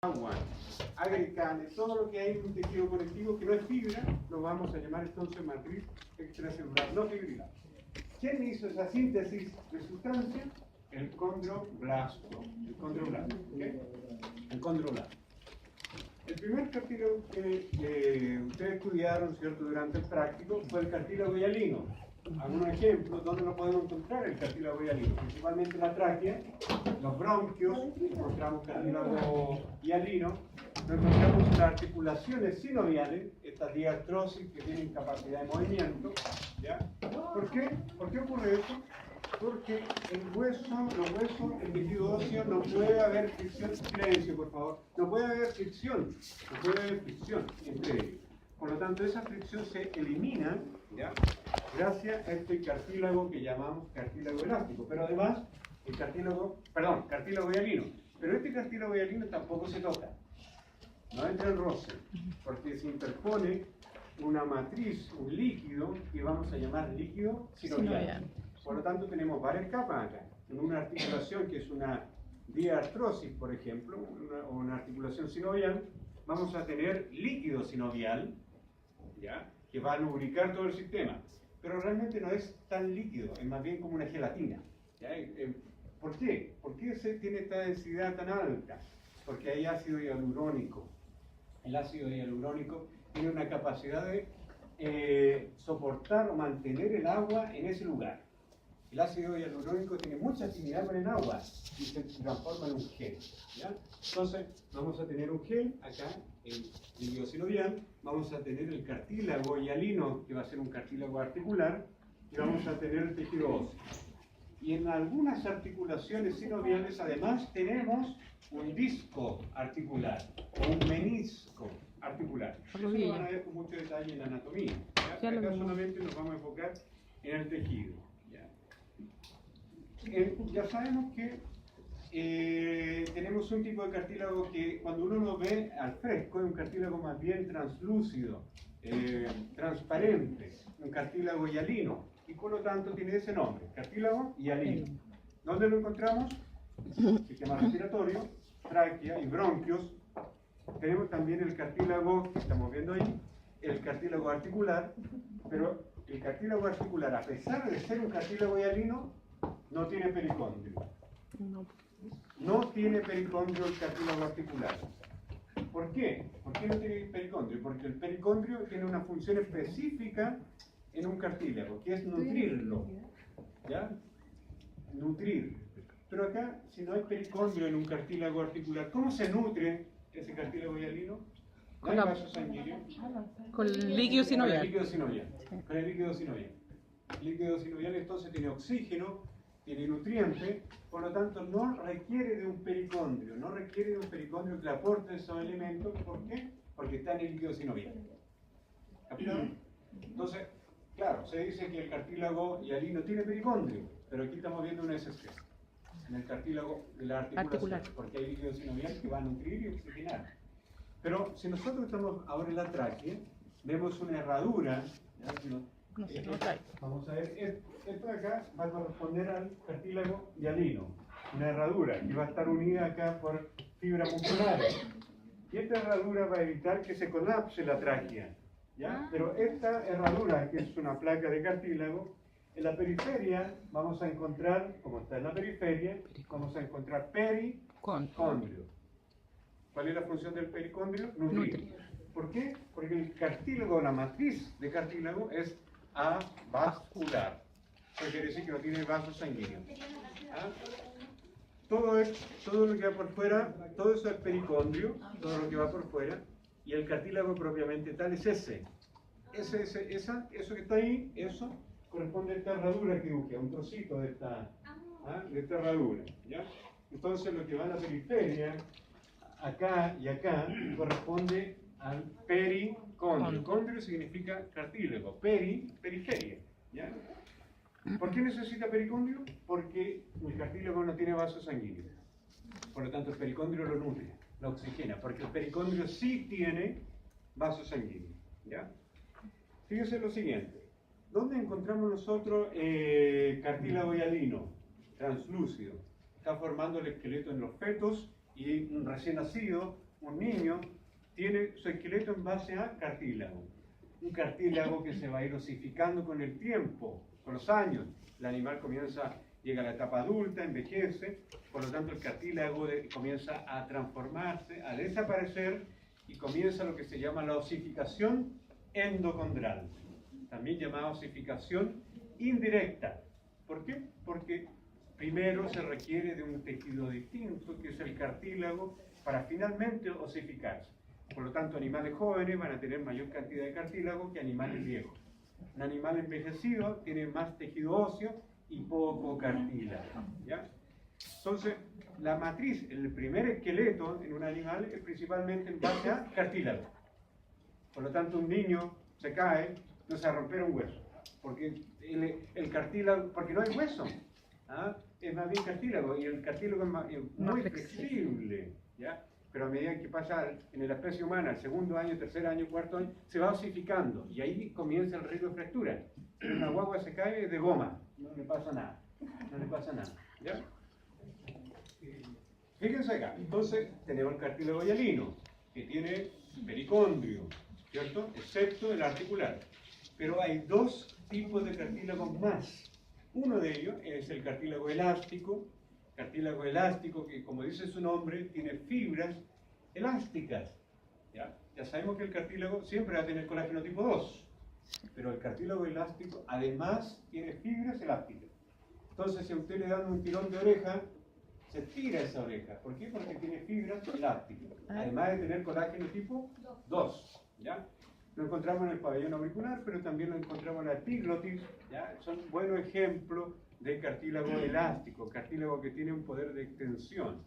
agua, agregales, todo lo que hay en un tejido conectivo que no es fibra, lo vamos a llamar entonces matriz extracelular no fibrilar. ¿Quién hizo esa síntesis de sustancia? El condroblasto. ¿Okay? El condroblasto. El primer cartílago que ustedes estudiaron, ¿cierto?, durante el práctico fue el cartílago hialino. Algunos ejemplos, ¿dónde lo podemos encontrar el cartílago hialino? Principalmente en la tráquea, los bronquios, encontramos cartílago hialino, lo encontramos en las articulaciones sinoviales, estas diartrosis que tienen capacidad de movimiento, ¿ya? ¿Por qué? ¿Por qué ocurre eso? Porque el hueso, los huesos, el tejido óseo, no puede haber fricción, silencio por favor, no puede haber fricción entre ellos. Por lo tanto, esa fricción se elimina, ¿ya?, gracias a este cartílago que llamamos cartílago elástico, pero además el cartílago hialino. Pero este cartílago hialino tampoco se toca, no entra en roce, porque se interpone una matriz, un líquido que vamos a llamar líquido sinovial. Por lo tanto, tenemos varias capas acá. En una articulación que es una diartrosis, por ejemplo, o una articulación sinovial, vamos a tener líquido sinovial, ¿ya?, que va a lubricar todo el sistema. Pero realmente no es tan líquido, es más bien como una gelatina, ¿ya? ¿Por qué? ¿Por qué tiene esta densidad tan alta? Porque hay ácido hialurónico. El ácido hialurónico tiene una capacidad de soportar o mantener el agua en ese lugar. El ácido hialurónico tiene mucha afinidad con el agua y se transforma en un gel, ¿ya? Entonces, vamos a tener un gel acá, el líquido sinovial, vamos a tener el cartílago hialino, que va a ser un cartílago articular, y vamos a tener el tejido óseo. Y en algunas articulaciones sinoviales, además, tenemos un disco articular, o un menisco articular. Eso lo van a ver con mucho detalle en la anatomía, ¿ya? Acá solamente nos vamos a enfocar en el tejido. Ya sabemos que tenemos un tipo de cartílago que cuando uno lo ve al fresco es un cartílago más bien translúcido, transparente, un cartílago hialino, y por lo tanto tiene ese nombre, cartílago hialino. ¿Dónde lo encontramos? Sistema respiratorio, tráquea y bronquios. Tenemos también el cartílago que estamos viendo ahí, el cartílago articular, pero el cartílago articular, a pesar de ser un cartílago hialino, no tiene pericondrio. No tiene pericondrio el cartílago articular. ¿Por qué? ¿Por qué no tiene pericondrio? Porque el pericondrio tiene una función específica en un cartílago, que es nutrirlo. ¿Ya? Nutrir. Pero acá, si no hay pericondrio en un cartílago articular, ¿cómo se nutre ese cartílago hialino? No hay vaso sanguíneo. Con el líquido sinovial. Con el líquido sinovial. Con el líquido sinovial. El líquido sinovial entonces tiene oxígeno, tiene nutrientes, por lo tanto no requiere de un pericondrio, que le aporte esos elementos. ¿Por qué? Porque está en el líquido sinovial. ¿Capitaron? Entonces, claro, se dice que el cartílago hialino tiene pericondrio, pero aquí estamos viendo una excepción. En el cartílago de la articulación, porque hay líquido sinovial que va a nutrir y oxigenar. Pero si nosotros estamos ahora en la tráquea, vemos una herradura, ¿ya? Vamos a ver, esto de acá va a corresponder al cartílago hialino, una herradura que va a estar unida acá por fibras musculares. Y esta herradura va a evitar que se colapse la tráquea, ¿ya? Pero esta herradura, que es una placa de cartílago, en la periferia vamos a encontrar, como está en la periferia, vamos a encontrar pericondrio. ¿Cuál es la función del pericondrio? Nutrir. ¿Por qué? Porque el cartílago, la matriz de cartílago es avascular. Eso quiere decir que no tiene vasos sanguíneos. ¿Ah? Todo lo que va por fuera, todo eso es pericondrio, todo lo que va por fuera, y el cartílago propiamente tal es ese. Eso que está ahí, eso corresponde a esta herradura que dibujé, a un trocito de esta herradura, ¿ya? Entonces lo que va a la periferia, acá y acá, corresponde al pericondrio. Condrio significa cartílago, periferia, ¿ya? ¿Por qué necesita pericondrio? Porque el cartílago no tiene vasos sanguíneos. Por lo tanto, el pericondrio lo nutre, lo oxigena, porque el pericondrio sí tiene vasos sanguíneos, ¿ya? Fíjense lo siguiente. ¿Dónde encontramos nosotros cartílago hialino? Translúcido. Está formando el esqueleto en los fetos y un recién nacido un niño tiene su esqueleto en base a cartílago. Un cartílago que se va a ir osificando con el tiempo, con los años. El animal llega a la etapa adulta, envejece, por lo tanto el cartílago comienza a transformarse, a desaparecer y comienza lo que se llama la osificación endocondral, también llamada osificación indirecta. ¿Por qué? Porque primero se requiere de un tejido distinto, que es el cartílago, para finalmente osificarse. Por lo tanto, animales jóvenes van a tener mayor cantidad de cartílago que animales viejos. Un animal envejecido tiene más tejido óseo y poco cartílago, ¿ya? Entonces, la matriz, el primer esqueleto en un animal es principalmente en base a cartílago. Por lo tanto, un niño se cae, no se va a romper un hueso, porque el cartílago, porque no hay hueso, ¿ah? Es más bien cartílago, y el cartílago es muy flexible, ¿ya? Pero a medida que pasa en la especie humana, el segundo año, tercer año, cuarto año, se va osificando, y ahí comienza el riesgo de fractura. Una guagua se cae de goma, no le pasa nada, no le pasa nada, ¿ya? Fíjense acá, entonces tenemos el cartílago hialino, que tiene pericondrio, ¿cierto? Excepto el articular. Pero hay dos tipos de cartílagos más. Uno de ellos es el cartílago elástico que, como dice su nombre, tiene fibras elásticas. Ya sabemos que el cartílago siempre va a tener colágeno tipo 2, pero el cartílago elástico además tiene fibras elásticas. Entonces, si a usted le dan un tirón de oreja, se tira esa oreja. ¿Por qué? Porque tiene fibras elásticas, además de tener colágeno tipo 2. ¿Ya? Lo encontramos en el pabellón auricular, pero también lo encontramos en la epiglotis. ¿Ya? Son buenos ejemplos de cartílago elástico, cartílago que tiene un poder de extensión.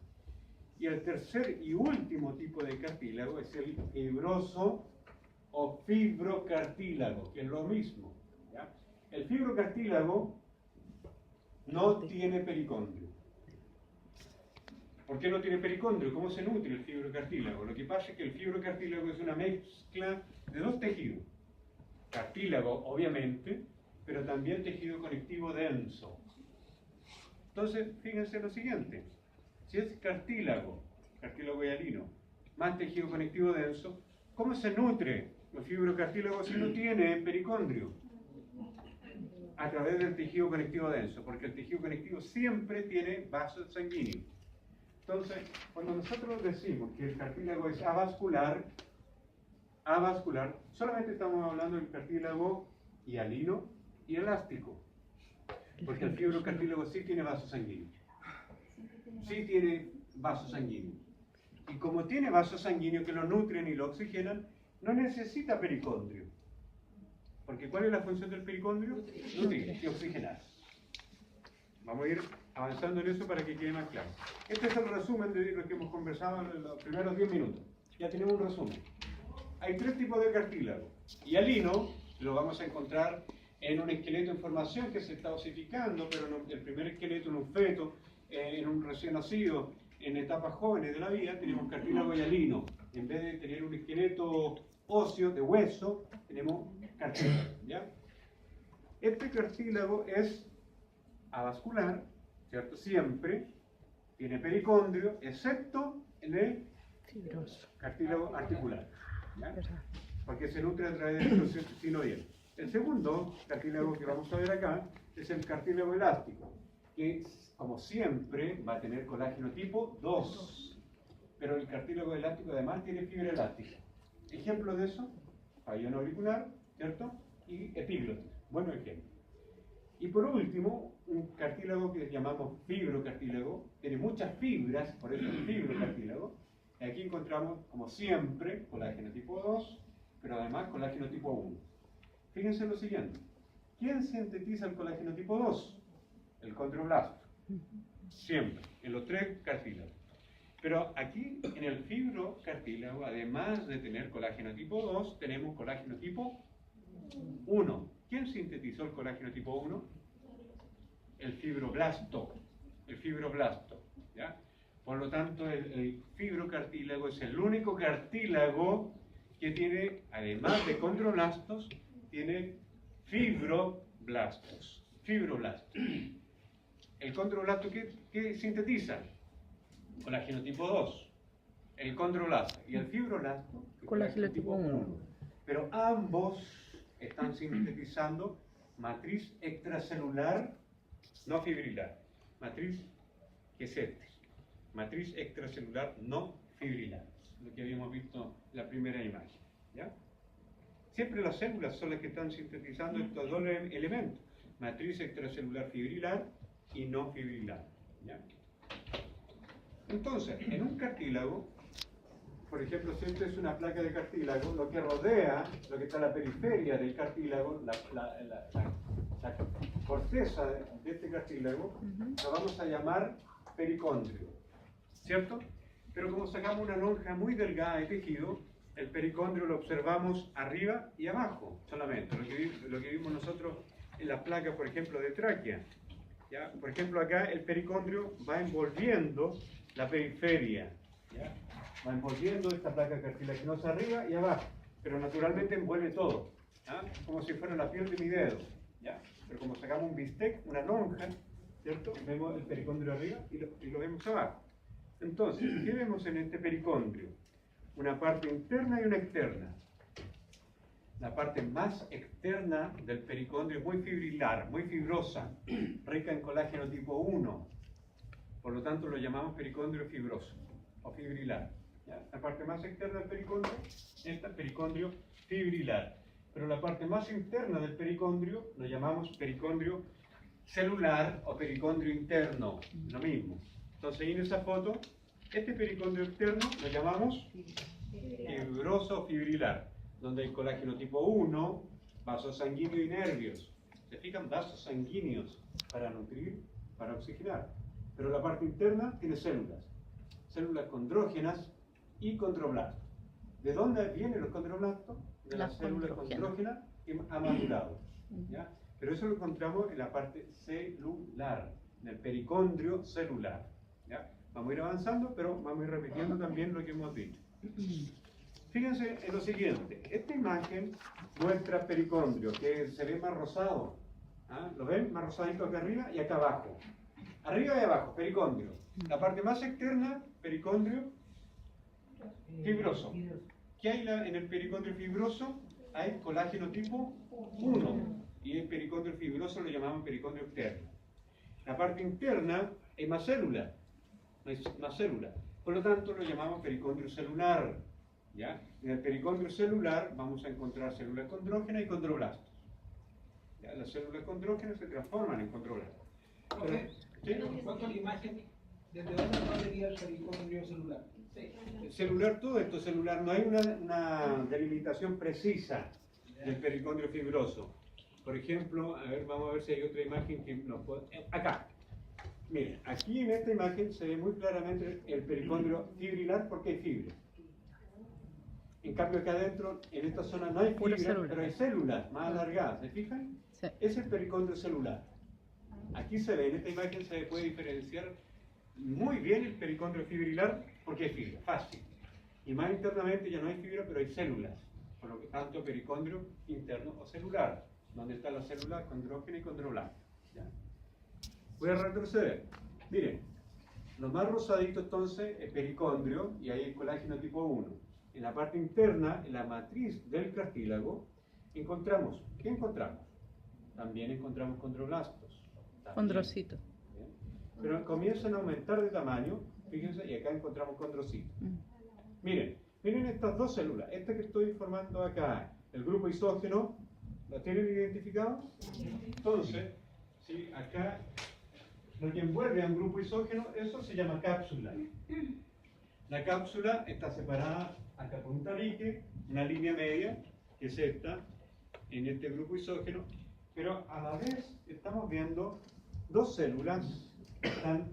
Y el tercer y último tipo de cartílago es el fibroso o fibrocartílago, que es lo mismo. ¿Ya? El fibrocartílago no tiene pericondrio. ¿Por qué no tiene pericondrio? ¿Cómo se nutre el fibrocartílago? Lo que pasa es que el fibrocartílago es una mezcla de dos tejidos. Cartílago, obviamente, pero también tejido conectivo denso. Entonces, fíjense lo siguiente. Si es cartílago hialino, más tejido conectivo denso, ¿cómo se nutre el fibrocartílago si no tiene pericondrio? A través del tejido conectivo denso, porque el tejido conectivo siempre tiene vasos sanguíneos. Entonces, cuando nosotros decimos que el cartílago es avascular, solamente estamos hablando del cartílago hialino y elástico, porque el fibrocartílago sí tiene vasos sanguíneos. Sí tiene vasos sanguíneos. Y como tiene vasos sanguíneos que lo nutren y lo oxigenan, no necesita pericondrio. Porque ¿cuál es la función del pericondrio? Nutrir y oxigenar. Vamos a ir avanzando en eso para que quede más claro. Este es el resumen de lo que hemos conversado en los primeros 10 minutos. Ya tenemos un resumen. Hay tres tipos de cartílago. Hialino lo vamos a encontrar en un esqueleto en formación que se está osificando, pero en el primer esqueleto, en un feto, en un recién nacido, en etapas jóvenes de la vida, tenemos cartílago hialino. En vez de tener un esqueleto óseo, de hueso, tenemos cartílago. ¿Ya? Este cartílago es avascular, ¿cierto? Siempre tiene pericondrio, excepto en el cartílago articular, ¿ya? Porque se nutre a través del sinovial. El segundo cartílago que vamos a ver acá es el cartílago elástico, que como siempre va a tener colágeno tipo 2, pero el cartílago elástico además tiene fibra elástica. Ejemplo de eso, pabellón auricular, ¿cierto? Y epiglotis, bueno ejemplo. Y por último, un cartílago que llamamos fibrocartílago, tiene muchas fibras, por eso es fibrocartílago. Y aquí encontramos, como siempre, colágeno tipo 2, pero además colágeno tipo 1. Fíjense lo siguiente. ¿Quién sintetiza el colágeno tipo 2? El condroblasto. Siempre, en los tres cartílagos. Pero aquí, en el fibrocartílago, además de tener colágeno tipo 2, tenemos colágeno tipo 1. ¿Quién sintetizó el colágeno tipo 1? El fibroblasto. El fibroblasto. ¿Ya? Por lo tanto, el fibrocartílago es el único cartílago que tiene, además de condroblastos, tiene fibroblastos. Fibroblastos. El condroblasto, ¿qué sintetiza? Colágeno tipo 2. el condroblasto y el fibroblasto, Colágeno tipo 1. Pero ambos están sintetizando matriz extracelular no fibrilar. Matriz, ¿qué es este? Matriz extracelular no fibrilar. Lo que habíamos visto en la primera imagen. ¿Ya? Siempre las células son las que están sintetizando estos dos elementos. Matriz extracelular fibrilar y no fibrilar. ¿Ya? Entonces, en un cartílago, por ejemplo, si esto es una placa de cartílago, lo que rodea, lo que está en la periferia del cartílago, la corteza de este cartílago, lo vamos a llamar pericondrio, ¿cierto? Pero como sacamos una lonja muy delgada de tejido, el pericondrio lo observamos arriba y abajo solamente, lo que vimos nosotros en las placas, por ejemplo, de tráquea. ¿Ya? Por ejemplo, acá el pericondrio va envolviendo la periferia, ¿ya? Va envolviendo esta placa cartilaginosa arriba y abajo, pero naturalmente envuelve todo, ¿ya? Como si fuera la piel de mi dedo, ¿ya? Pero como sacamos un bistec, una lonja, ¿cierto? Vemos el pericondrio arriba y lo vemos abajo. Entonces, ¿qué vemos en este pericondrio? Una parte interna y una externa. La parte más externa del pericondrio es muy fibrilar, muy fibrosa, rica en colágeno tipo 1. Por lo tanto, lo llamamos pericondrio fibroso o fibrilar. ¿Ya? La parte más externa del pericondrio, esta es pericondrio fibrilar. Pero la parte más interna del pericondrio lo llamamos pericondrio celular o pericondrio interno, lo mismo. Entonces, ahí en esa foto, este pericondrio externo lo llamamos fibroso o fibrilar, donde hay colágeno tipo 1, vasos sanguíneos y nervios. ¿Se fijan? Vasos sanguíneos para nutrir, para oxigenar. Pero la parte interna tiene células, células condrógenas y condroblastos. ¿De dónde vienen los condroblastos? De las células condrógenas amadurados. ¿Ya? Pero eso lo encontramos en la parte celular, en el pericondrio celular. ¿Ya? Vamos a ir avanzando, pero vamos a ir repitiendo también lo que hemos dicho. Fíjense en lo siguiente, esta imagen muestra pericondrio, que se ve más rosado. ¿Ah? ¿Lo ven? Más rosadito acá arriba y acá abajo. Arriba y abajo, pericondrio. La parte más externa, pericondrio fibroso. ¿Qué hay en el pericondrio fibroso? Hay colágeno tipo 1. Y el pericondrio fibroso lo llamamos pericondrio externo. La parte interna hay más células. Más células. Por lo tanto, lo llamamos pericondrio celular. ¿Ya? En el pericondrio celular vamos a encontrar células condrógenas y condroblastos. ¿Ya? Las células condrógenas se transforman en condroblastos. ¿Sí? En cuanto a la imagen, ¿desde dónde vendría el pericondrio celular? Celular, todo esto celular, no hay una delimitación precisa del pericondrio fibroso. Por ejemplo, a ver, vamos a ver si hay otra imagen que nos puede... Acá. Miren, aquí en esta imagen se ve muy claramente el pericondrio fibrilar porque hay fibra. En cambio acá adentro, en esta zona no hay fibra, pero hay células más alargadas, ¿se fijan? Sí. Es el pericondrio celular. Aquí se ve, en esta imagen se puede diferenciar muy bien el pericondrio fibrilar porque hay fibra, fácil. Y más internamente ya no hay fibra, pero hay células. Por lo que tanto pericondrio interno o celular, donde está la célula condrógena y condroblasta. ¿Ya? Voy a retroceder. Miren, lo más rosadito entonces es pericondrio y ahí hay colágeno tipo 1. En la parte interna, en la matriz del cartílago, encontramos, ¿qué encontramos? También encontramos condroblastos. Condrocitos. Pero comienzan a aumentar de tamaño, fíjense, y acá encontramos condrocitos. Miren estas dos células, esta que estoy formando acá, el grupo isógeno, ¿lo tienen identificado? Entonces, ¿sí? Acá, lo que envuelve a un grupo isógeno, eso se llama cápsula. La cápsula está separada acá por un tabique, una línea media, que es esta, en este grupo isógeno, pero a la vez estamos viendo dos células que están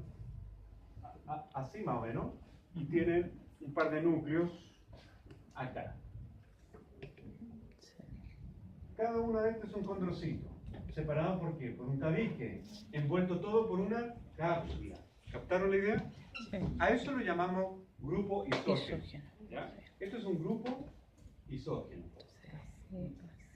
así más o menos, y tienen un par de núcleos acá. Cada una de estas es un condrocito, separado por qué? Por un tabique, envuelto todo por una cápsula. ¿Captaron la idea? Sí. A eso lo llamamos grupo isógeno. Isógeno. ¿Ya? Esto es un grupo isógeno.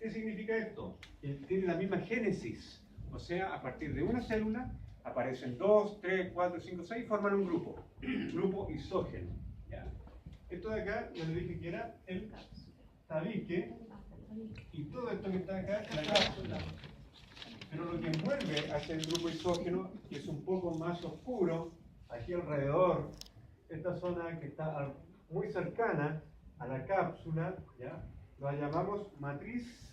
¿Qué significa esto? Que tiene la misma génesis. O sea, a partir de una célula aparecen 2, 3, 4, 5, 6 y forman un grupo. Grupo isógeno. ¿Ya? Esto de acá, yo le dije que era el tabique, y todo esto que está acá es la cápsula. Pero lo que envuelve a este grupo isógeno, que es un poco más oscuro, aquí alrededor, esta zona que está muy cercana a la cápsula, ¿ya? La llamamos matriz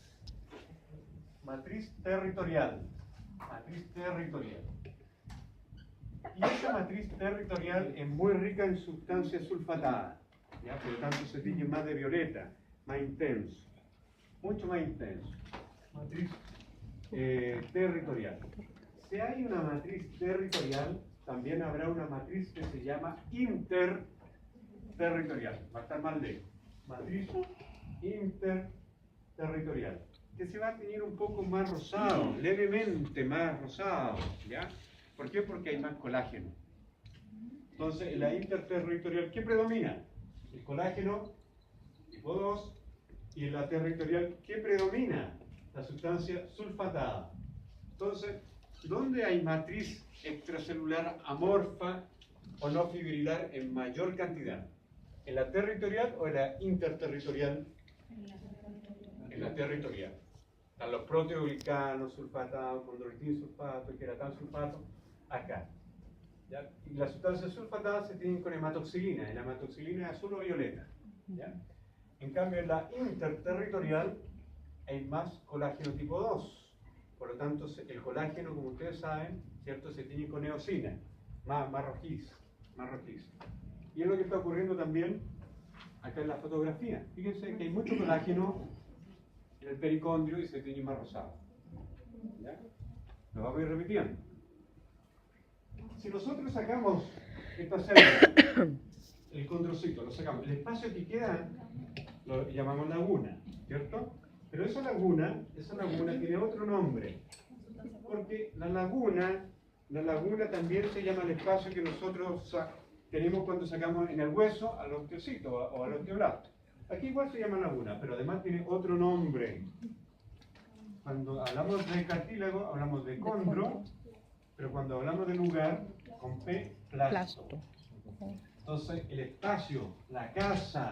territorial. Matriz territorial. Y esta matriz territorial es muy rica en sustancias sulfatadas, ¿ya? Por lo tanto se tiñe más de violeta, más intenso, mucho más intenso. Matriz territorial. Si hay una matriz territorial, también habrá una matriz que se llama interterritorial. Va a estar mal lejos. Matriz interterritorial. Que se va a teñir un poco más rosado, levemente más rosado, ¿ya? ¿Por qué? Porque hay más colágeno. Entonces, en la interterritorial, ¿qué predomina? El colágeno, tipo 2, y en la territorial, ¿qué predomina? La sustancia sulfatada. Entonces, ¿dónde hay matriz extracelular amorfa o no fibrilar en mayor cantidad? ¿En la territorial o en la interterritorial? En la territorial. Están los proteoglicanos sulfatados, condroitin sulfato, queratan sulfato, acá. ¿Ya? Y las sustancias sulfatadas se tienen con hematoxilina, y la hematoxilina es azul o violeta. ¿Ya? En cambio, en la interterritorial hay más colágeno tipo 2. Por lo tanto, el colágeno, como ustedes saben, ¿cierto? Se tiñe con eosina, más rojiza, más rojiza. Y es lo que está ocurriendo también acá en la fotografía. Fíjense que hay mucho colágeno en el pericondrio y se tiñe más rosado. ¿Ya? Lo vamos a ir repitiendo. Si nosotros sacamos esta célula, el condrocito, lo sacamos, el espacio que queda lo llamamos laguna, ¿cierto? Pero esa laguna tiene otro nombre, porque la laguna también se llama el espacio que nosotros tenemos cuando sacamos en el hueso al osteocito o al osteoblasto. Aquí igual se llama laguna, pero además tiene otro nombre. Cuando hablamos de cartílago, hablamos de condro, pero cuando hablamos de lugar, con P, plasto. Entonces, el espacio, la casa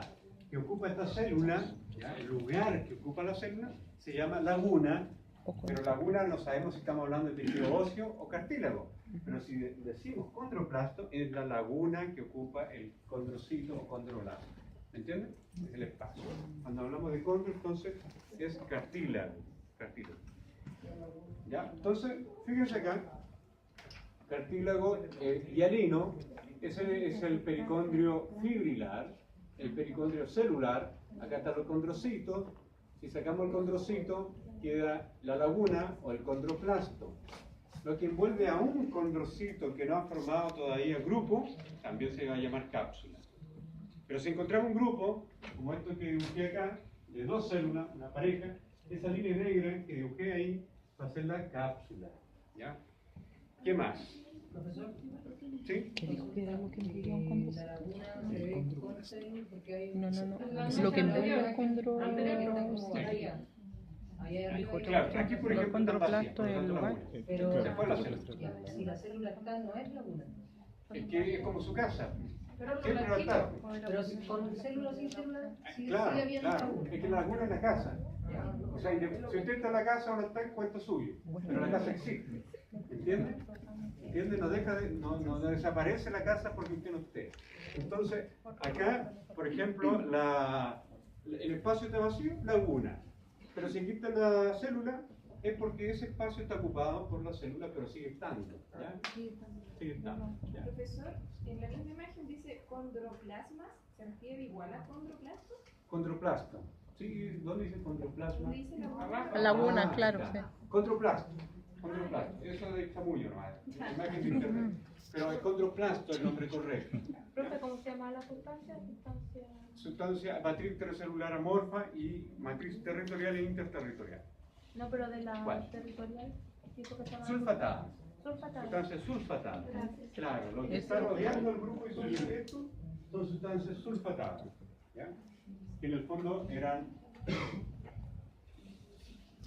que ocupa esta célula, ¿ya? El lugar que ocupa la célula, se llama laguna, pero laguna no sabemos si estamos hablando de tejido óseo o cartílago. Pero si decimos condroplasto, es la laguna que ocupa el condrocito o condroblasto. ¿Me entienden? Es el espacio. Cuando hablamos de condro, entonces es cartílago. ¿Ya? Entonces, fíjense acá, cartílago hialino es el pericondrio fibrilar, el pericondrio celular. Acá está el condrocito. Si sacamos el condrocito, queda la laguna o el condroplasto. Lo que envuelve a un condrocito que no ha formado todavía grupo, también se va a llamar cápsula. Pero si encontramos un grupo, como esto que dibujé acá, de dos células, una pareja, esa línea negra que dibujé ahí va a ser la cápsula. ¿Ya? ¿Qué más? Profesor, ¿Sí? ¿Qué dijo que era lo que envuelve a un la condrocito? laguna se ve con porque hay... No. Lo que envuelve a un Dijo, claro, aquí por ejemplo está vacía, por lo tanto laguna. Pero Se fue la célula. si la célula está, no es laguna. Es que es como su casa. Pero Siempre va a estar. Pero si con célula sin célula, sigue Claro, habiendo claro. laguna. Es que la laguna es la casa. O sea, si usted está en la casa o no está, es cuento suyo. Pero la casa existe. ¿Entiende? ¿Entiende? No desaparece la casa porque usted no esté. Entonces, acá, por ejemplo, el espacio está vacío, laguna. Pero si quita la célula, es porque ese espacio está ocupado por la célula, pero sigue estando. ¿Ya? Sigue estando. ¿Ya? Profesor, en la misma imagen dice condroplasmas, ¿se refiere igual a condroplasto? Condroplasto. Sí, ¿dónde dice condroplasma? Dice La laguna, claro, está. sí. Condroplasto. Eso de chamullo nomás. La imagen de internet. Pero el condroplasto es el nombre correcto. Profe, ¿cómo se llama la sustancia? Sustancia matriz intracelular amorfa y matriz territorial e interterritorial. No, pero de la ¿Cuál? territorial. Dijo que se llama Sulfatada. sulfatada. Sustancia sulfatada. Gracias. Claro, lo que está rodeando el grupo isógeno son sustancias sulfatadas. ¿Ya? Que en el fondo eran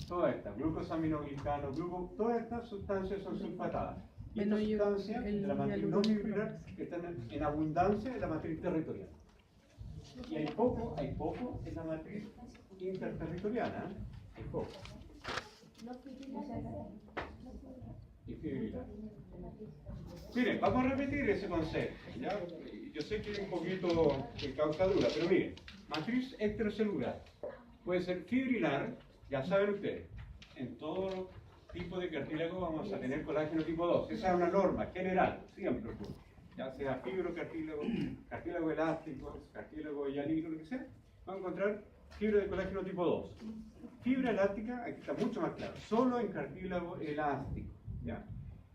todas estas, glucosaminoglicanos, todas estas sustancias son sulfatadas. Y estas sustancias de la matriz no fibrilar están en abundancia en la matriz territorial. Y hay poco en la matriz interterritorial, ¿eh? Hay poco. Y fibrilar. Miren, vamos a repetir ese concepto, ¿ya? Yo sé que es un poquito de causa dura, pero miren, matriz extracelular puede ser fibrilar, ya saben ustedes, en todo tipo de cartílago vamos a tener colágeno tipo 2, esa es una norma general, siempre ocurre, ya sea fibrocartílago, cartílago elástico, cartílago hialino, lo que sea, vamos a encontrar fibra de colágeno tipo 2. Fibra elástica, aquí está mucho más claro, solo en cartílago elástico, ¿ya?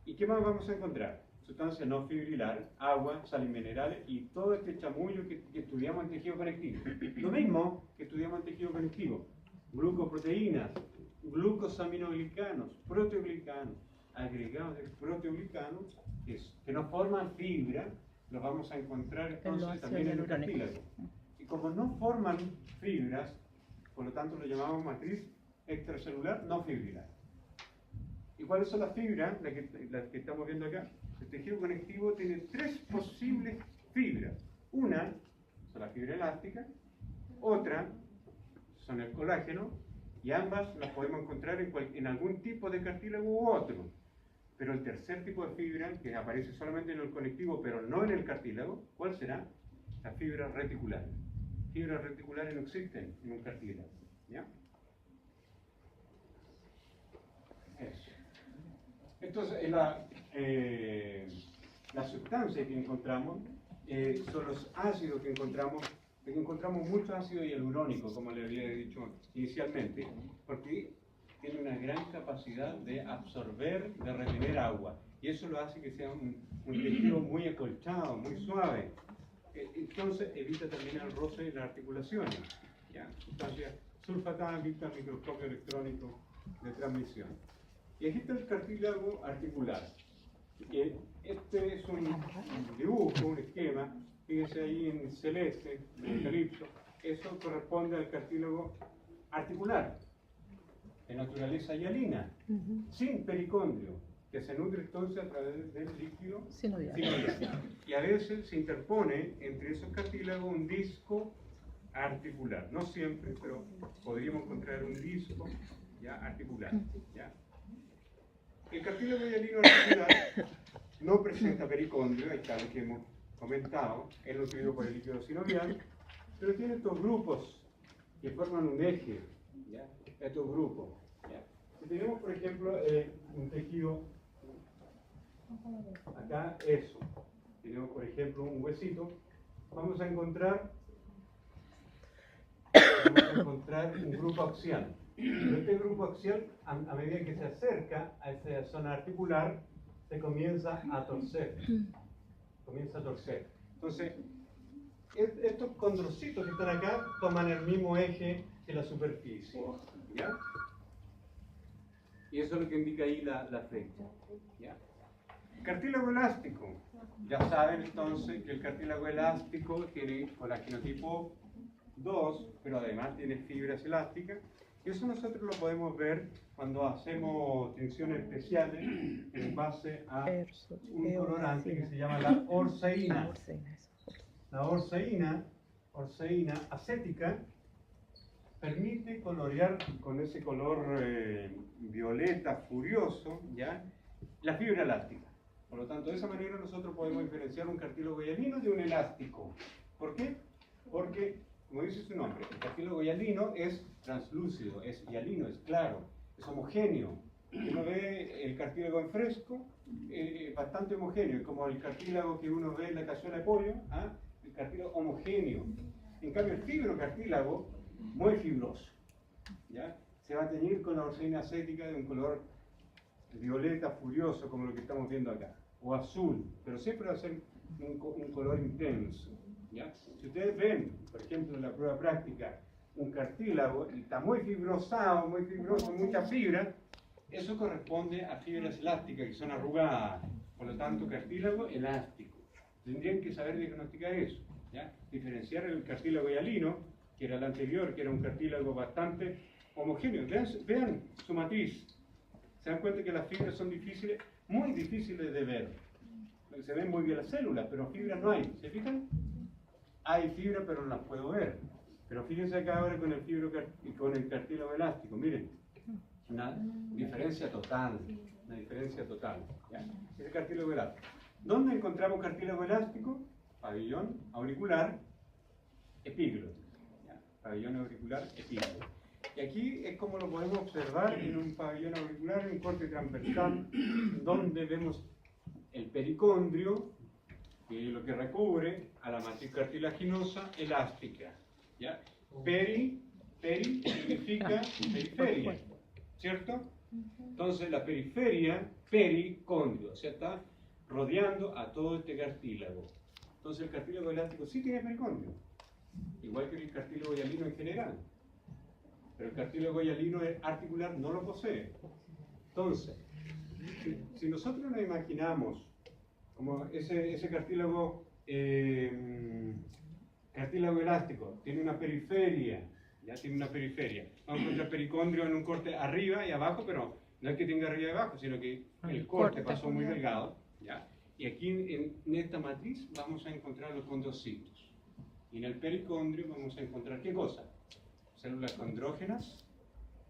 ¿Y qué más vamos a encontrar? Sustancia no fibrilar, agua, sales minerales y todo este chamullo que estudiamos en tejido conectivo. Lo mismo que estudiamos en tejido conectivo. Glucoproteínas, glucosaminoglicanos, proteoglicanos, agregados de proteoglicanos que no forman fibra, los vamos a encontrar entonces también en el cartílago. Y como no forman fibras, por lo tanto lo llamamos matriz extracelular no fibrilar. ¿Y cuáles son las fibras? Las que estamos viendo acá. El tejido conectivo tiene tres posibles fibras. Una son la fibra elástica, otra son el colágeno, y ambas las podemos encontrar en algún tipo de cartílago u otro. Pero el tercer tipo de fibra, que aparece solamente en el conectivo, pero no en el cartílago, ¿cuál será? La fibra reticular. Fibras reticulares no existen en un cartílago, ¿ya? Eso. Entonces, la sustancia que encontramos son los ácidos que encontramos muchos ácidos hialurónicos, como le había dicho inicialmente, porque tiene una gran capacidad de absorber, de retener agua, y eso lo hace que sea un tejido muy acolchado, muy suave. Entonces evita también el roce de las articulaciones, ¿ya? Sustancia sulfatada vista al microscopio electrónico de transmisión. Y aquí está el cartílago articular. Este es un dibujo, un esquema, fíjense ahí en celeste, en el calipso, eso corresponde al cartílago articular, de naturaleza hialina, sin pericondrio, que se nutre entonces a través del líquido sinovial. Y a veces se interpone entre esos cartílagos un disco articular, no siempre, pero podríamos encontrar un disco ya articular, ¿ya? El cartílago hialino articular no presenta pericondrio, ahí está lo que hemos comentado, es nutrido por el líquido sinovial, pero tiene estos grupos que forman un eje, ¿ya? Estos grupos, ¿ya? Si tenemos, por ejemplo, un tejido, acá eso, tenemos, por ejemplo, un huesito, vamos a encontrar un grupo axial. Pero este grupo axial, a medida que se acerca a esa zona articular, se comienza a torcer. Entonces, estos condrocitos que están acá toman el mismo eje que la superficie, ¿ya? Y eso es lo que indica ahí la flecha, ¿ya? Cartílago elástico. Ya saben entonces que el cartílago elástico tiene colágeno tipo 2, pero además tiene fibras elásticas. Y eso nosotros lo podemos ver cuando hacemos tensiones especiales en base a un colorante que se llama la orseína. La orseína acética permite colorear con ese color violeta furioso, ¿ya? La fibra elástica. Por lo tanto, de esa manera nosotros podemos diferenciar un cartílago hialino de un elástico. ¿Por qué? Porque, como dice su nombre, el cartílago hialino es translúcido, es hialino, es claro, es homogéneo. Uno ve el cartílago en fresco, bastante homogéneo, como el cartílago que uno ve en la cazuela de pollo, ¿ah? El cartílago homogéneo. En cambio, el fibrocartílago, muy fibroso, ¿ya? Se va a teñir con la orseína acética de un color violeta furioso, como lo que estamos viendo acá, o azul, pero siempre va a ser un color intenso, ¿ya? Si ustedes ven, por ejemplo, en la prueba práctica, un cartílago y está muy fibrosado, muy fibroso, mucha fibra, eso corresponde a fibras elásticas que son arrugadas, por lo tanto, cartílago elástico. Tendrían que saber diagnosticar eso, ¿ya? Diferenciar el cartílago hialino, que era el anterior, que era un cartílago bastante homogéneo. Vean su matriz. Se dan cuenta que las fibras son difíciles, muy difíciles de ver. Se ven muy bien las células, pero fibras no hay. ¿Se fijan? hay fibra pero no las puedo ver. Pero fíjense acá ahora con el cartílago elástico, miren, una diferencia total, ¿ya? Es el cartílago elástico. ¿Dónde encontramos cartílago elástico? Pabellón auricular, epíglotis. ¿Ya? Pabellón auricular, epíglotis. Y aquí es como lo podemos observar en un pabellón auricular, en un corte transversal, donde vemos el pericondrio, que es lo que recubre a la matriz cartilaginosa elástica. ¿Ya? Peri significa periferia, ¿cierto? Entonces la periferia, pericondrio, o sea, está rodeando a todo este cartílago. Entonces el cartílago elástico sí tiene pericondrio, igual que el cartílago hialino en general. Pero el cartílago hialino articular no lo posee. Entonces, si nosotros nos imaginamos como ese cartílago elástico tiene una periferia, ya tiene una periferia. Vamos a encontrar pericondrio en un corte arriba y abajo, pero no es que tenga arriba y abajo, sino que el corte pasó muy delgado, ¿ya? Y aquí en esta matriz vamos a encontrar los condrocitos. Y en el pericondrio vamos a encontrar ¿qué cosa? Células condrógenas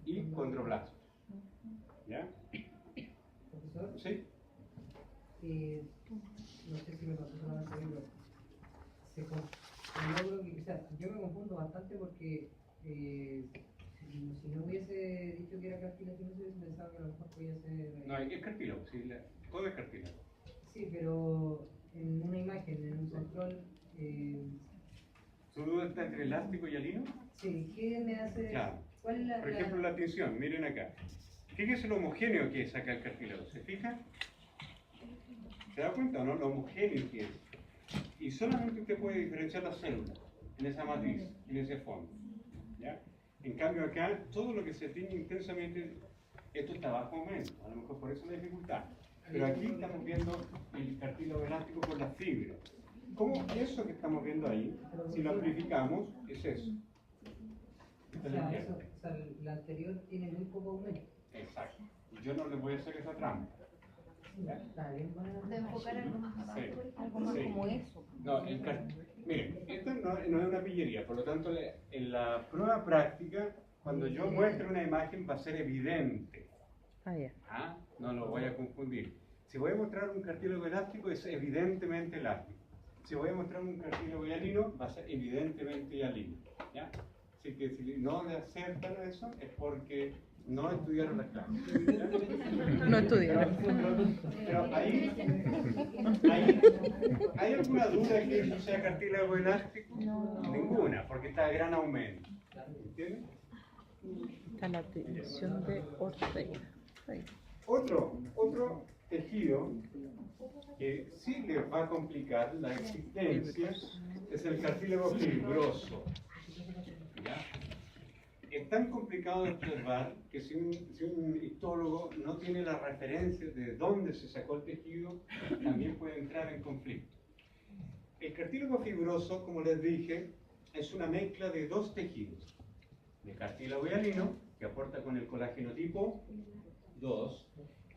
y condroblastos. ¿Ya? Profesor, ¿Sí? no sé si me pasó solamente a mí, pero logro que, o sea, yo me confundo bastante porque si no hubiese dicho que era cartilaginoso, hubiese pensado que a lo mejor podía ser... No, es cartílago, sí, todo es cartílago. Sí, pero en una imagen, en un control... ¿Tu duda está entre elástico y hialino? sí, ¿qué me hace...? Claro. ¿Cuál es Por ejemplo, la tensión, miren acá. Fíjense lo homogéneo que es acá el cartílago, ¿se fijan? ¿Se da cuenta o no? Lo homogéneo que es. Y solamente usted puede diferenciar las células en esa matriz, en ese fondo. ¿Ya? En cambio acá, todo lo que se tiñe intensamente, esto está bajo aumento, a lo mejor por eso la dificultad. Pero aquí estamos viendo el cartílago elástico con las fibras. ¿Cómo eso que estamos viendo ahí, si lo amplificamos, es eso? O sea, la anterior tiene muy poco aumento. Exacto. Yo no les voy a hacer esa trampa. Está bien, De enfocar algo más abajo, Sí. por ejemplo. Algo más Sí. como eso. No, miren, esto no es una pillería, por lo tanto, en la prueba práctica, cuando yo muestre una imagen va a ser evidente. Ah, ya. ¿Ah? No lo voy a confundir. Si voy a mostrar un cartílago elástico, es evidentemente elástico. Si voy a mostrar un cartílago hialino, va a ser evidentemente hialino. ¿Ya? Así que si no le aceptan eso, es porque no estudiaron las clases. ¿Ya? No estudiaron. Pero ahí, ¿hay alguna duda que eso sea cartílago elástico? Ninguna, porque está a gran aumento. ¿Entienden? Está la tensión de Ortega. Ahí. Otro tejido que sí le va a complicar la existencia es el cartílago fibroso. ¿Ya? Es tan complicado de observar que si un histólogo no tiene la referencia de dónde se sacó el tejido, también puede entrar en conflicto. El cartílago fibroso, como les dije, es una mezcla de dos tejidos, de cartílago hialino, que aporta con el colágeno tipo 2,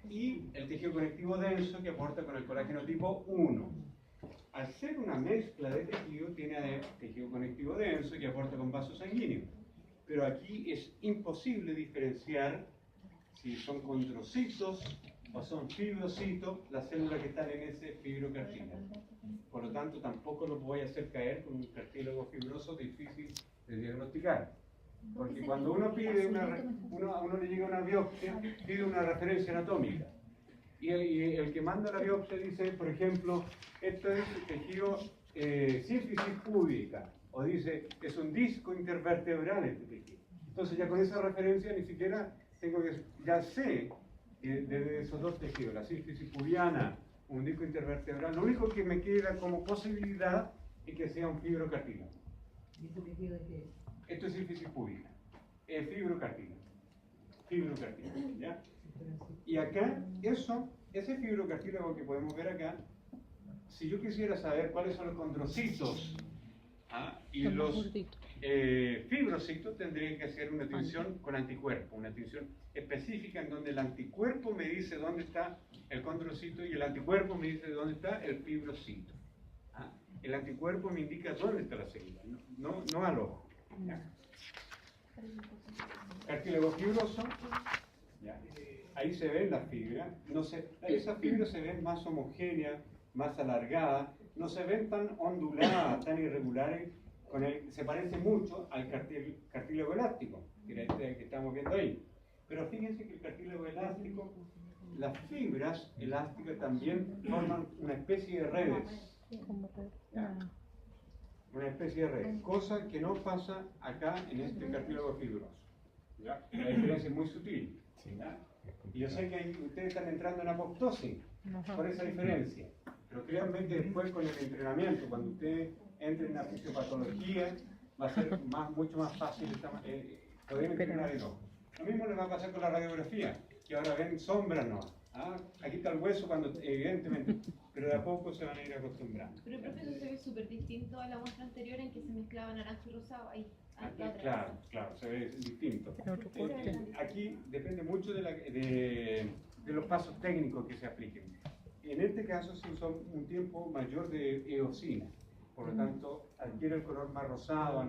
y el tejido conectivo denso, que aporta con el colágeno tipo 1. Al ser una mezcla de tejido, tiene tejido conectivo denso, que aporta con vasos sanguíneos. Pero aquí es imposible diferenciar si son condrocitos o son fibrocitos las células que están en ese fibrocartílago. Por lo tanto, tampoco lo voy a hacer caer con un cartílago fibroso difícil de diagnosticar. Porque cuando uno pide a uno le llega una biopsia, pide una referencia anatómica. Y el que manda la biopsia dice, por ejemplo, esto es tejido sínfisis púbica. O dice, es un disco intervertebral este tejido. Entonces ya con esa referencia ni siquiera ya sé de esos dos tejidos, la sínfisis pubiana, un disco intervertebral, lo único que me queda como posibilidad es que sea un fibrocartílago. ¿Y ese tejido de qué es? Esto es sínfisis púbica, es fibrocartílago, ¿ya? Y acá, ese fibrocartílago que podemos ver acá, si yo quisiera saber cuáles son los condrocitos y Son más los gorditos. fibrocitos, tendría que hacer una tinción con anticuerpo, una tinción específica en donde el anticuerpo me dice dónde está el condrocito y el anticuerpo me dice dónde está el fibrocito. el anticuerpo me indica dónde está la célula, no al ojo. ¿Ya? Cartílago fibroso, ¿ya? Ahí se ven las fibras, esas fibras se ven más homogéneas, más alargadas, no se ven tan onduladas, tan irregulares, se parece mucho al cartílago elástico, que era este que estamos viendo ahí. Pero fíjense que el cartílago elástico, las fibras elásticas también forman una especie de redes. ¿Ya? Una especie de redes, cosa que no pasa acá en este cartílago fibroso. ¿Ya? La diferencia es muy sutil. ¿Ya? Y yo sé que ustedes están entrando en apoptosis por esa diferencia. Pero créanme que después con el entrenamiento, cuando ustedes entren en la fisiopatología, va a ser mucho más fácil poder entrenar el ojo. Lo mismo les va a pasar con la radiografía, que ahora ven sombras, ¿no? Aquí está el hueso cuando evidentemente, pero de a poco se van a ir acostumbrando. Pero profe, eso se ve súper distinto a la muestra anterior en que se mezclaba naranjo y rosado. Ahí, Claro, se ve distinto. Otro corte. Aquí depende mucho de los pasos técnicos que se apliquen. En este caso se usa un tiempo mayor de eosina, por lo tanto adquiere el color más rosado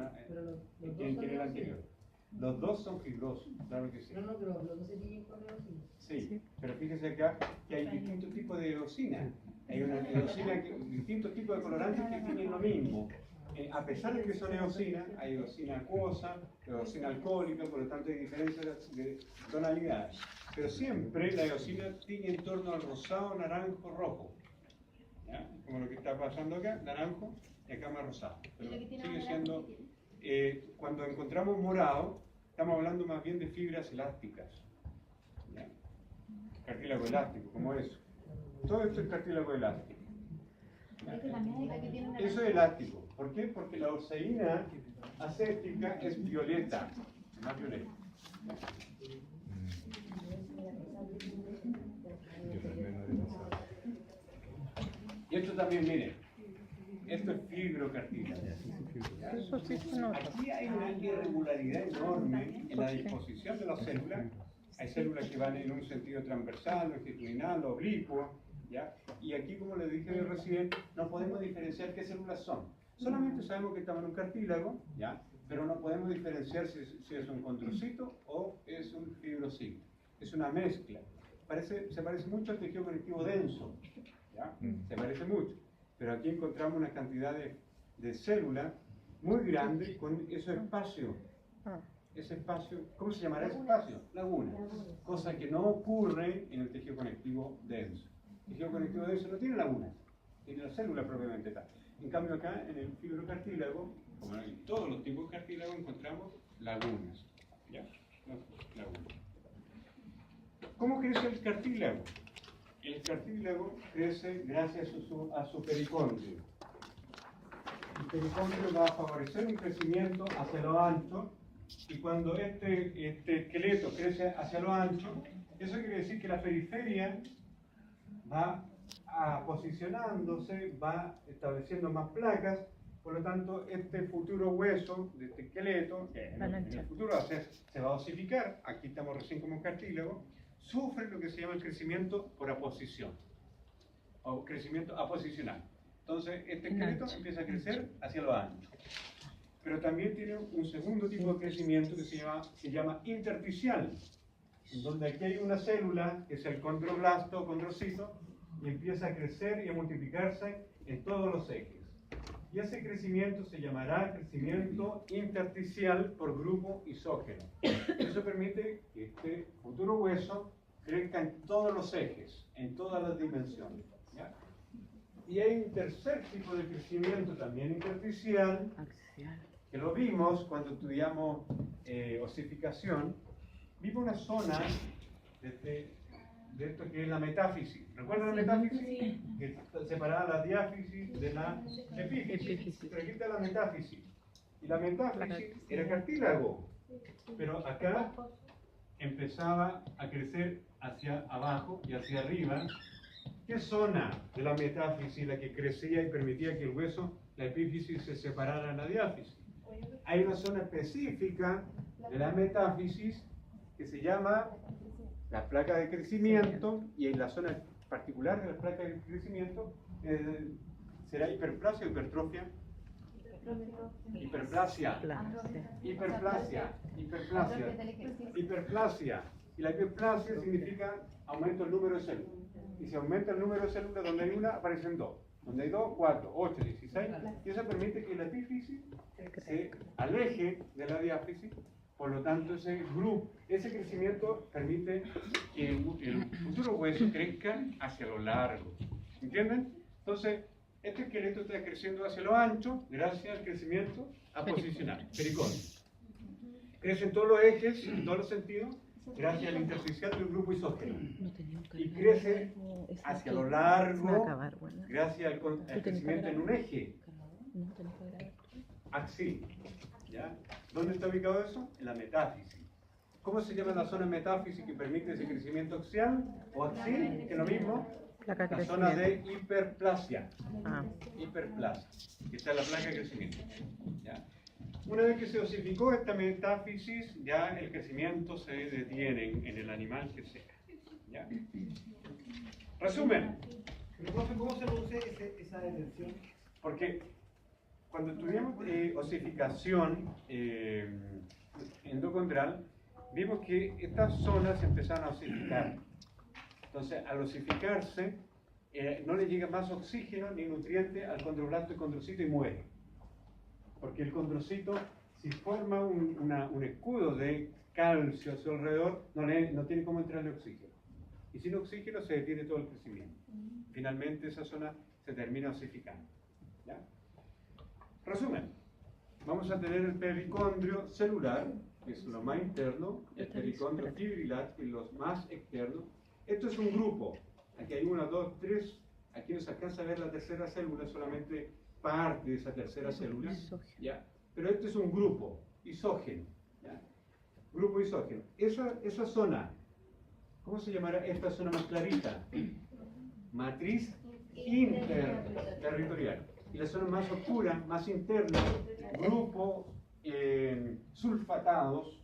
que en el anterior. Los dos son fibrosos, claro que sí. No, pero los dos se tienen con eosina. Sí, pero fíjese acá que hay distintos tipos de eosina. Hay una eosina, distintos tipos de colorantes que tienen lo mismo. A pesar de que son eosina, hay eosina acuosa, eosina alcohólica, por lo tanto hay diferencias de tonalidades. Pero siempre la eosina tiene en torno al rosado, naranjo, rojo. ¿Ya? Como lo que está pasando acá, naranjo y acá más rosado. Pero sigue siendo, cuando encontramos morado, estamos hablando más bien de fibras elásticas. ¿Ya? Cartílago elástico, como eso. Todo esto es cartílago elástico. Eso es elástico. ¿Por qué? Porque la orseína acética es violeta, más violeta. Y esto también, miren, esto es fibrocartílago. Eso sí se nota. Aquí hay una irregularidad enorme en la disposición de las células. Hay células que van en un sentido transversal, longitudinal, oblicuo. ¿Ya? Y aquí, como les dije recién, no podemos diferenciar qué células son. Solamente sabemos que estamos en un cartílago, ¿ya? Pero no podemos diferenciar si es un condrocito o es un fibrocito. Es una mezcla. Se parece mucho al tejido conectivo denso, ¿ya? Se parece mucho. Pero aquí encontramos una cantidad de células muy grande con ese espacio. Ese espacio, ¿cómo se llamará ese espacio? Laguna. Cosa que no ocurre en el tejido conectivo denso. El tejido conectivo denso no tiene lagunas, tiene la célula propiamente tal. En cambio acá, en el fibrocartílago, como en todos los tipos de cartílago, encontramos lagunas. ¿Ya? Lagunas. ¿Cómo crece el cartílago? El cartílago crece gracias a su pericóndrio. El pericóndrio va a favorecer un crecimiento hacia lo ancho, y cuando este esqueleto crece hacia lo ancho, eso quiere decir que la periferia va posicionándose, va estableciendo más placas, por lo tanto este futuro hueso de este esqueleto, que en el futuro se va a osificar, aquí estamos recién como cartílago, sufre lo que se llama el crecimiento por aposición, o crecimiento aposicional. Entonces este esqueleto empieza a crecer hacia lo ancho. Pero también tiene un segundo tipo de crecimiento que se llama intersticial, en donde aquí hay una célula, que es el condroblasto o condrocito, y empieza a crecer y a multiplicarse en todos los ejes. Y ese crecimiento se llamará crecimiento intersticial por grupo isógeno. Eso permite que este futuro hueso crezca en todos los ejes, en todas las dimensiones. ¿Ya? Y hay un tercer tipo de crecimiento también intersticial, que lo vimos cuando estudiamos osificación. Vimos una zona de esto que es la metáfisis. ¿Recuerdan la metáfisis? Que separaba la diáfisis de la epífisis. Pero aquí está la metáfisis. Y la metáfisis era cartílago. Pero acá empezaba a crecer hacia abajo y hacia arriba. ¿Qué zona de la metáfisis la que crecía y permitía que el hueso, la epífisis, se separara de la diáfisis? Hay una zona específica de la metáfisis que se llama la placa de crecimiento, y en la zona particular de la placa de crecimiento ¿Será hiperplasia o hipertrofia? Hiperplasia. Hiperplasia. Hiperplasia. Y la hiperplasia significa aumento del número de células. Y si aumenta el número de células, donde hay una, aparecen dos. Donde hay 2, 4, 8, 16. Y eso permite que la epífisis se aleje de la diáfisis. Por lo tanto, ese crecimiento permite que el futuro hueso crezca hacia lo largo. ¿Entienden? Entonces, este esqueleto está creciendo hacia lo ancho gracias al crecimiento aposicional, periconio. Crecen todos los ejes, en todos los sentidos, gracias al intersticial del grupo isógeno. Y crece hacia lo largo gracias al crecimiento en un eje axil. ¿Ya? ¿Dónde está ubicado eso? En la metáfisis. ¿Cómo se llama la zona metáfisis que permite ese crecimiento axial o axil? Que es lo mismo. La zona de hiperplasia. Hiperplasia. Que está en la placa de crecimiento. ¿Ya? Una vez que se osificó esta metáfisis, ya el crecimiento se detiene en el animal que sea. ¿Ya? Resumen. ¿Cómo se produce esa detención? Porque cuando estudiamos osificación endocondral, vimos que estas zonas empezaron a osificar. Entonces, al osificarse, no le llega más oxígeno ni nutriente al condroblasto y condrocito y muere. Porque el condrocito, si forma un escudo de calcio a su alrededor, no tiene cómo entrarle oxígeno. Y sin oxígeno se detiene todo el crecimiento. Finalmente esa zona se termina osificando. ¿Ya? Resumen, vamos a tener el pericondrio celular, que es lo más interno, el pericondrio fibrilar, que es lo más externo. Esto es un grupo. Aquí hay 1, 2, 3. Aquí no se alcanza a ver la tercera célula, solamente parte de esa tercera célula. ¿Ya? Pero esto es un grupo isógeno. ¿Ya? Grupo isógeno. Esa zona, ¿cómo se llamará esta zona más clarita? Matriz interterritorial. Y la zona más oscura, más interna, grupo sulfatados,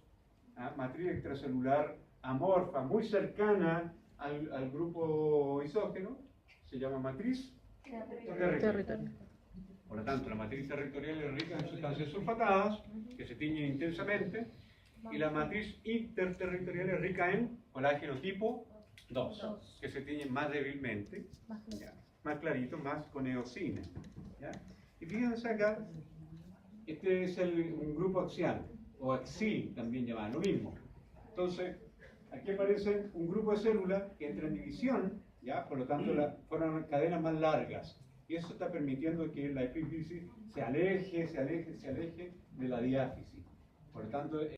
matriz extracelular amorfa, muy cercana al grupo isógeno, se llama matriz territorial. Por lo tanto, la matriz territorial es rica en sustancias sulfatadas, que se tiñen intensamente, y la matriz interterritorial es rica en colágeno tipo 2, que se tiñen más débilmente, ¿ya? Más clarito, más con eosina. ¿Ya? Y fíjense acá, este es un grupo axial, o axil también llamado, lo mismo. Entonces, aquí aparece un grupo de células que entra en división, ¿ya? Por lo tanto fueron cadenas más largas. Y eso está permitiendo que la epífisis se aleje de la diáfisis. Por lo tanto,